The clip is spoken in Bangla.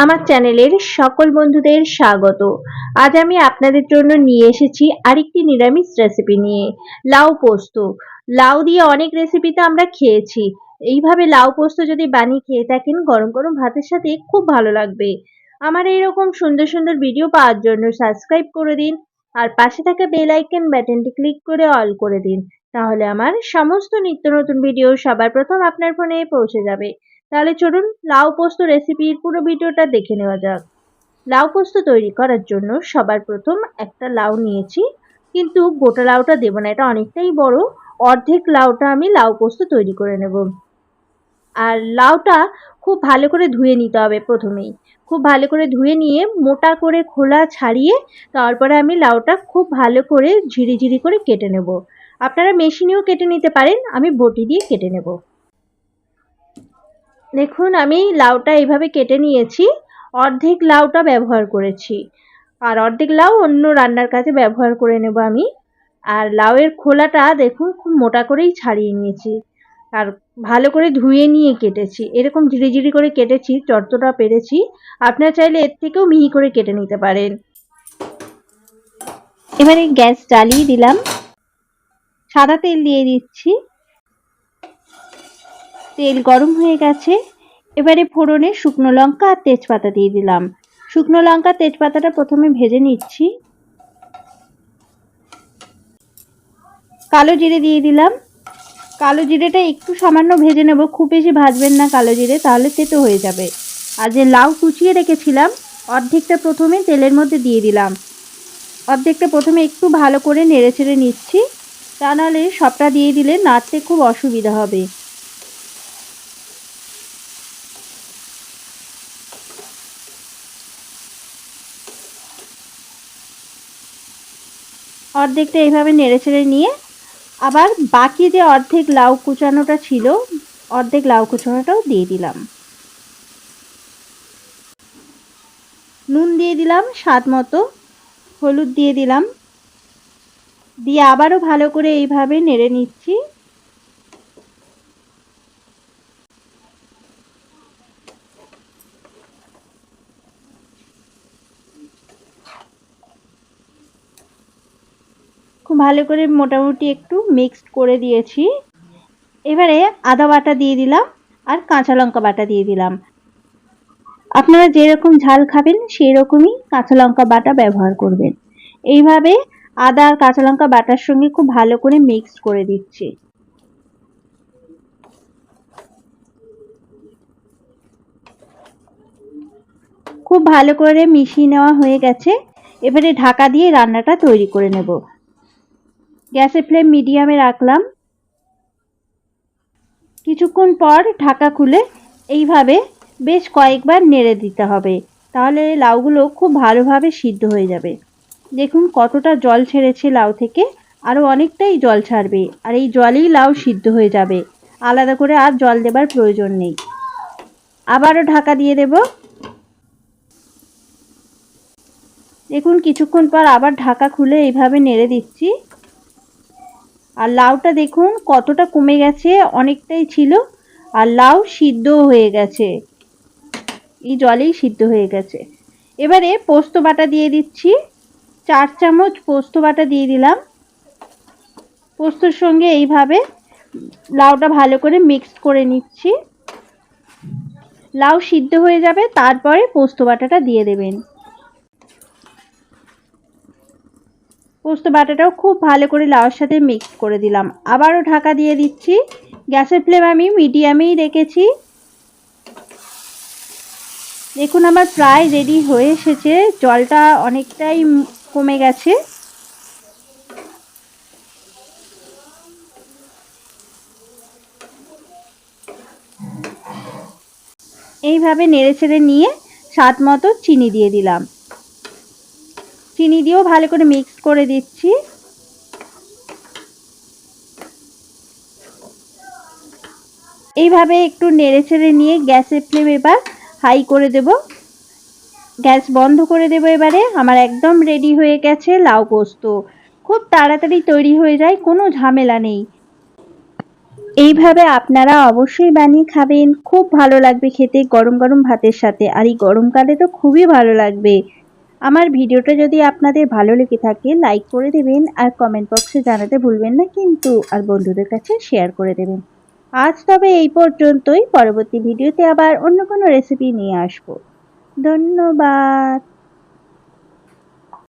আমার চ্যানেলের সকল বন্ধুদের স্বাগত। আজ আমি আপনাদের জন্য নিয়ে এসেছি আরেকটি নিরামিষ রেসিপি নিয়ে, লাউ পোস্ত। লাউ দিয়ে অনেক রেসিপিতে আমরা খেয়েছি। এইভাবে লাউ পোস্ত যদি বানিয়ে খেয়ে থাকেন গরম গরম ভাতের সাথে খুব ভালো লাগবে। আমার এইরকম সুন্দর সুন্দর ভিডিও পাওয়ার জন্য সাবস্ক্রাইব করে দিন আর পাশে থাকা বেল আইকন বাটনটি ক্লিক করে অল করে দিন। তাহলে আমার সমস্ত নিত্য নতুন ভিডিও সবার প্রথম আপনার ফোনে পৌঁছে যাবে। তাহলে চলুন লাউ পোস্ত রেসিপির পুরো ভিডিওটা দেখে নেওয়া যাক। লাউ পোস্ত তৈরি করার জন্য সবার প্রথম একটা লাউ নিয়েছি, কিন্তু গোটা লাউটা দেব না, এটা অনেকটাই বড়। অর্ধেক লাউটা আমি লাউ পোস্ত তৈরি করে নেব। আর লাউটা খুব ভালো করে ধুয়ে নিতে হবে প্রথমেই। খুব ভালো করে ধুয়ে নিয়ে মোটা করে খোলা ছাড়িয়ে তারপরে আমি লাউটা খুব ভালো করে ঝিরি করে কেটে নেব। আপনারা মেশিনেও কেটে নিতে পারেন, আমি বটি দিয়ে কেটে নেব। দেখুন আমি লাউটা এইভাবে কেটে নিয়েছি, অর্ধেক লাউটা ব্যবহার করেছি আর অর্ধেক লাউ অন্য রান্নার কাজে ব্যবহার করে নেব আমি। আর লাউয়ের খোলাটা দেখুন খুব মোটা করেই ছাড়িয়ে নিয়েছি আর ভালো করে ধুয়ে নিয়ে কেটেছি। এরকম ঝিরি করে কেটেছি যতটা পেরেছি। আপনারা চাইলে এর থেকেও মিহি করে কেটে নিতে পারেন। এবারে গ্যাস জ্বালিয়ে দিলাম, সাদা তেল দিয়ে দিচ্ছি। তেল গরম হয়ে গেছে, এবারে ফোড়নে শুকনো লঙ্কা আর তেজপাতা দিয়ে দিলাম। শুকনো লঙ্কা তেজপাতাটা প্রথমে ভেজে নিচ্ছি। কালো জিরে দিয়ে দিলাম। কালো জিরেটা একটু সামান্য ভেজে নেব, খুব বেশি ভাজবেন না কালো জিরে, তাহলে তেতো হয়ে যাবে। আর যে লাউ কুচিয়ে রেখেছিলাম অর্ধেকটা প্রথমে তেলের মধ্যে দিয়ে দিলাম। অর্ধেকটা প্রথমে একটু ভালো করে নেড়ে চেড়ে নিচ্ছি, তা নাহলে সবটা দিয়ে দিলে নাড়তে খুব অসুবিধা হবে। অর্ধেকটা এইভাবে নেড়ে চেড়ে নিয়ে আবার বাকি যে অর্ধেক লাউ কুচানোটা ছিল, অর্ধেক লাউ কুচানোটাও দিয়ে দিলাম। নুন দিয়ে দিলাম স্বাদ মতো, হলুদ দিয়ে দিলাম, দিয়ে আবারও ভালো করে এইভাবে নেড়ে নিচ্ছি। খুব ভালো করে মোটামুটি একটু মিক্সড করে দিয়েছি। এবারে আদা বাটা দিয়ে দিলাম আর কাঁচা লঙ্কা বাটা দিয়ে দিলাম। আপনারা যেরকম ঝাল খাবেন সেই রকমই কাঁচা লঙ্কা বাটা ব্যবহার করবেন। এইভাবে আদা আর কাঁচা লঙ্কা বাটার সঙ্গে খুব ভালো করে মিক্সড করে দিচ্ছি। খুব ভালো করে মিশিয়ে নেওয়া হয়ে গেছে। এবারে ঢাকা দিয়ে রান্নাটা তৈরি করে নেব। গ্যাসের ফ্লেম মিডিয়ামে রাখলাম। কিছুক্ষণ পর ঢাকা খুলে এইভাবে বেশ কয়েকবার নেড়ে দিতে হবে, তাহলে লাউগুলো খুব ভালোভাবে সিদ্ধ হয়ে যাবে। দেখুন কতটা জল ছেড়েছে লাউ থেকে, আরও অনেকটাই জল ছাড়বে, আর এই জলেই লাউ সিদ্ধ হয়ে যাবে, আলাদা করে আর জল দেবার প্রয়োজন নেই। আবারও ঢাকা দিয়ে দেব। দেখুন কিছুক্ষণ পর আবার ঢাকা খুলে এইভাবে নেড়ে দিচ্ছি। আর লাউটা দেখুন কতটা কমে গেছে, অনেকটাই ছিল, আর লাউ সিদ্ধও হয়ে গেছে, এই জলেই সিদ্ধ হয়ে গেছে। এবারে পোস্ত বাটা দিয়ে দিচ্ছি। 4 চামচ পোস্ত বাটা দিয়ে দিলাম। পোস্তর সঙ্গে এইভাবে লাউটা ভালো করে মিক্স করে নিচ্ছি। লাউ সিদ্ধ হয়ে যাবে, তারপরে পোস্ত বাটাটা দিয়ে দেবেন। পোস্ত বাটাটাও খুব ভালো করে লাউয়ের সাথে মিক্স করে দিলাম। আবারও ঢাকা দিয়ে দিচ্ছি। গ্যাসের ফ্লেম আমি মিডিয়ামেই রেখেছি। দেখুন আমার প্রায় রেডি হয়ে এসেছে, জলটা অনেকটাই কমে গেছে। এইভাবে নেড়েচেড়ে নিয়ে স্বাদ মতো চিনি দিয়ে দিলাম। চিনি দিয়েও ভালো করে মিক্স করে দিচ্ছি। এইভাবে একটু নেড়েচেড়ে নিয়ে গ্যাসের ফ্লেম এবার হাই করে দেব। গ্যাস বন্ধ করে দেব। এবারে আমার একদম রেডি হয়ে গেছে লাউ পোস্ত। খুব তাড়াতাড়ি তৈরি হয়ে যায়, কোনো ঝামেলা নেই। এইভাবে আপনারা অবশ্যই বানিয়ে খাবেন, খুব ভালো লাগবে খেতে গরম গরম ভাতের সাথে, আর এই গরমকালে তো খুবই ভালো লাগবে। আমার ভিডিওটা যদি আপনাদের ভালো লেগে থাকে লাইক করে দেবেন, আর কমেন্ট বক্সে জানাতে ভুলবেন না কিন্তু, আর বন্ধুদের কাছে শেয়ার করে দেবেন। আজ তবে এই পর্যন্তই, পরবর্তী ভিডিওতে আবার অন্য কোনো রেসিপি নিয়ে আসবো। ধন্যবাদ।